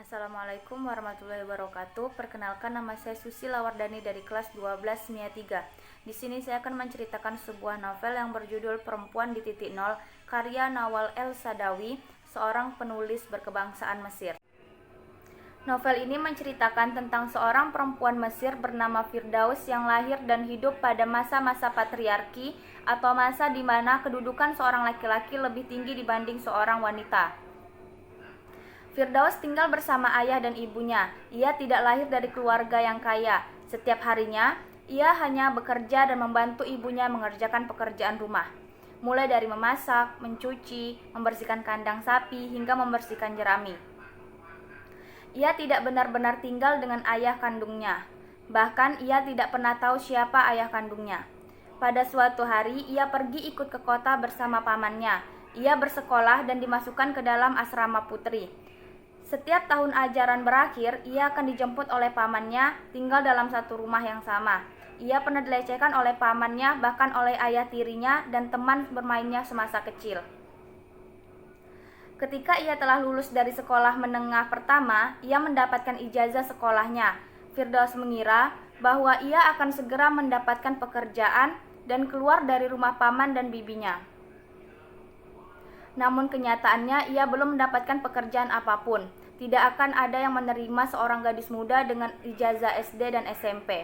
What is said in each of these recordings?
Assalamualaikum warahmatullahi wabarakatuh. Perkenalkan, nama saya Susi Lawardani dari kelas 12 SMIA 3. Di sini saya akan menceritakan sebuah novel yang berjudul Perempuan di Titik Nol, karya Nawal El-Saadawi, seorang penulis berkebangsaan Mesir. Novel ini menceritakan tentang seorang perempuan Mesir bernama Firdaus yang lahir dan hidup pada masa-masa patriarki atau masa di mana kedudukan seorang laki-laki lebih tinggi dibanding seorang wanita. Firdaus tinggal bersama ayah dan ibunya. Ia tidak lahir dari keluarga yang kaya. Setiap harinya, ia hanya bekerja dan membantu ibunya mengerjakan pekerjaan rumah. Mulai dari memasak, mencuci, membersihkan kandang sapi, hingga membersihkan jerami. Ia tidak benar-benar tinggal dengan ayah kandungnya. Bahkan ia tidak pernah tahu siapa ayah kandungnya. Pada suatu hari, ia pergi ikut ke kota bersama pamannya. Ia bersekolah dan dimasukkan ke dalam asrama putri. Setiap tahun ajaran berakhir, ia akan dijemput oleh pamannya, tinggal dalam satu rumah yang sama. Ia pernah dilecehkan oleh pamannya, bahkan oleh ayah tirinya dan teman bermainnya semasa kecil. Ketika ia telah lulus dari sekolah menengah pertama, ia mendapatkan ijazah sekolahnya. Firdaus mengira bahwa ia akan segera mendapatkan pekerjaan dan keluar dari rumah paman dan bibinya. Namun kenyataannya ia belum mendapatkan pekerjaan apapun. Tidak akan ada yang menerima seorang gadis muda dengan ijazah SD dan SMP.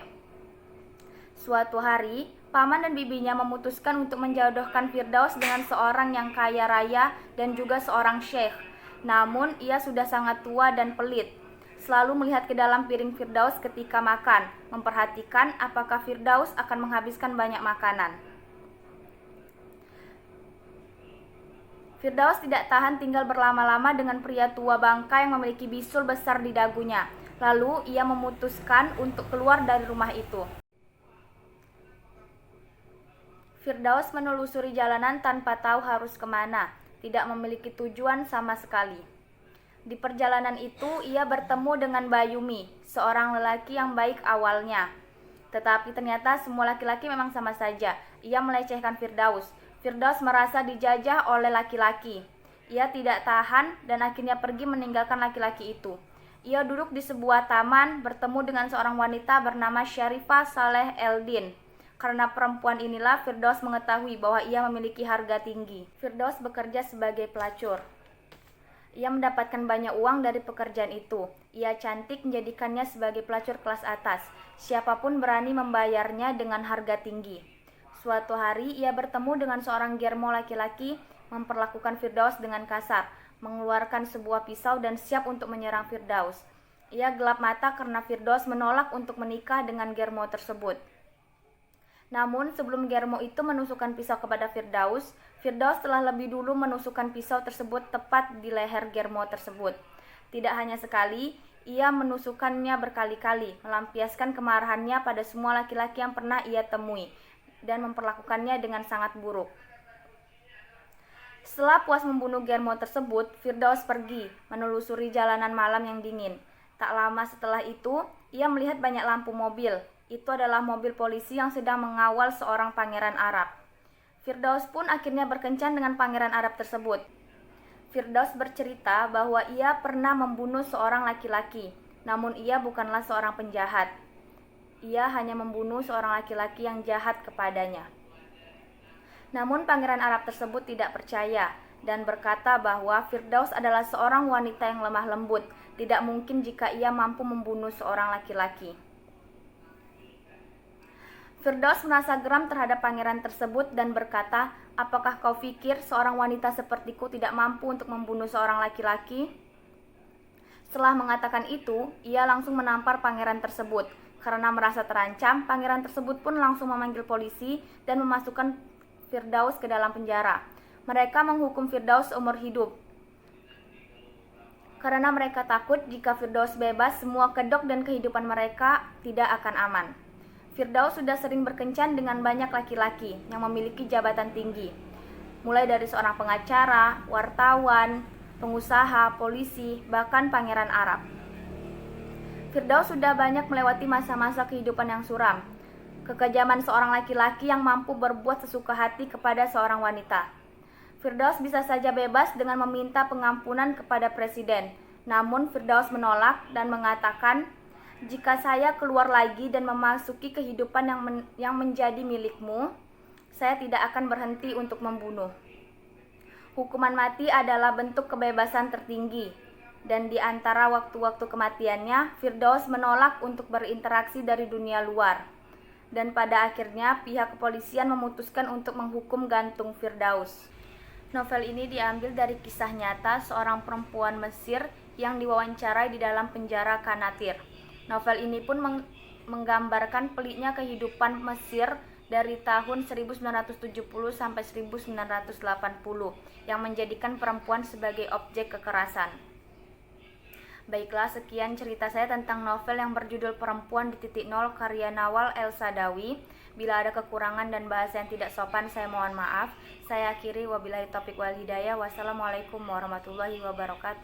Suatu hari, paman dan bibinya memutuskan untuk menjodohkan Firdaus dengan seorang yang kaya raya dan juga seorang syekh. Namun, ia sudah sangat tua dan pelit. Selalu melihat ke dalam piring Firdaus ketika makan, memperhatikan apakah Firdaus akan menghabiskan banyak makanan. Firdaus tidak tahan tinggal berlama-lama dengan pria tua bangka yang memiliki bisul besar di dagunya. Lalu ia memutuskan untuk keluar dari rumah itu. Firdaus menelusuri jalanan tanpa tahu harus kemana, tidak memiliki tujuan sama sekali. Di perjalanan itu ia bertemu dengan Bayumi, seorang lelaki yang baik awalnya. Tetapi ternyata semua laki-laki memang sama saja. Ia melecehkan Firdaus. Firdaus merasa dijajah oleh laki-laki. Ia tidak tahan dan akhirnya pergi meninggalkan laki-laki itu. Ia duduk di sebuah taman bertemu dengan seorang wanita bernama Syarifah Saleh Eldin. Karena perempuan inilah Firdaus mengetahui bahwa ia memiliki harga tinggi. Firdaus bekerja sebagai pelacur. Ia mendapatkan banyak uang dari pekerjaan itu. Ia cantik menjadikannya sebagai pelacur kelas atas. Siapapun berani membayarnya dengan harga tinggi. Suatu hari ia bertemu dengan seorang germo laki-laki, memperlakukan Firdaus dengan kasar, mengeluarkan sebuah pisau dan siap untuk menyerang Firdaus. Ia gelap mata karena Firdaus menolak untuk menikah dengan germo tersebut. Namun sebelum germo itu menusukkan pisau kepada Firdaus, Firdaus telah lebih dulu menusukkan pisau tersebut tepat di leher germo tersebut. Tidak hanya sekali, ia menusukkannya berkali-kali, melampiaskan kemarahannya pada semua laki-laki yang pernah ia temui dan memperlakukannya dengan sangat buruk. Setelah puas membunuh germo tersebut, Firdaus pergi menelusuri jalanan malam yang dingin. Tak lama setelah itu, ia melihat banyak lampu mobil. Itu adalah mobil polisi yang sedang mengawal seorang pangeran Arab. Firdaus pun akhirnya berkencan dengan pangeran Arab tersebut. Firdaus bercerita bahwa ia pernah membunuh seorang laki-laki, namun ia bukanlah seorang penjahat. Ia hanya membunuh seorang laki-laki yang jahat kepadanya. Namun pangeran Arab tersebut tidak percaya dan berkata bahwa Firdaus adalah seorang wanita yang lemah lembut. Tidak mungkin jika ia mampu membunuh seorang laki-laki. Firdaus merasa geram terhadap pangeran tersebut dan berkata, "Apakah kau pikir seorang wanita sepertiku tidak mampu untuk membunuh seorang laki-laki?" Setelah mengatakan itu, ia langsung menampar pangeran tersebut. Karena merasa terancam, pangeran tersebut pun langsung memanggil polisi dan memasukkan Firdaus ke dalam penjara. Mereka menghukum Firdaus seumur hidup. Karena mereka takut jika Firdaus bebas, semua kedok dan kehidupan mereka tidak akan aman. Firdaus sudah sering berkencan dengan banyak laki-laki yang memiliki jabatan tinggi. Mulai dari seorang pengacara, wartawan, pengusaha, polisi, bahkan pangeran Arab. Firdaus sudah banyak melewati masa-masa kehidupan yang suram. Kekejaman seorang laki-laki yang mampu berbuat sesuka hati kepada seorang wanita. Firdaus bisa saja bebas dengan meminta pengampunan kepada presiden. Namun Firdaus menolak dan mengatakan, "Jika saya keluar lagi dan memasuki kehidupan yang menjadi milikmu, saya tidak akan berhenti untuk membunuh." Hukuman mati adalah bentuk kebebasan tertinggi, dan di antara waktu-waktu kematiannya, Firdaus menolak untuk berinteraksi dari dunia luar. Dan pada akhirnya pihak kepolisian memutuskan untuk menghukum gantung Firdaus. Novel ini diambil dari kisah nyata seorang perempuan Mesir yang diwawancarai di dalam penjara Qanatir. Novel ini pun menggambarkan peliknya kehidupan Mesir dari tahun 1970 sampai 1980 yang menjadikan perempuan sebagai objek kekerasan. Baiklah, sekian cerita saya tentang novel yang berjudul Perempuan di Titik Nol karya Nawal El Saadawi. Bila ada kekurangan dan bahasa yang tidak sopan, saya mohon maaf. Saya akhiri, wabillahi taufiq wal hidayah. Wassalamualaikum warahmatullahi wabarakatuh.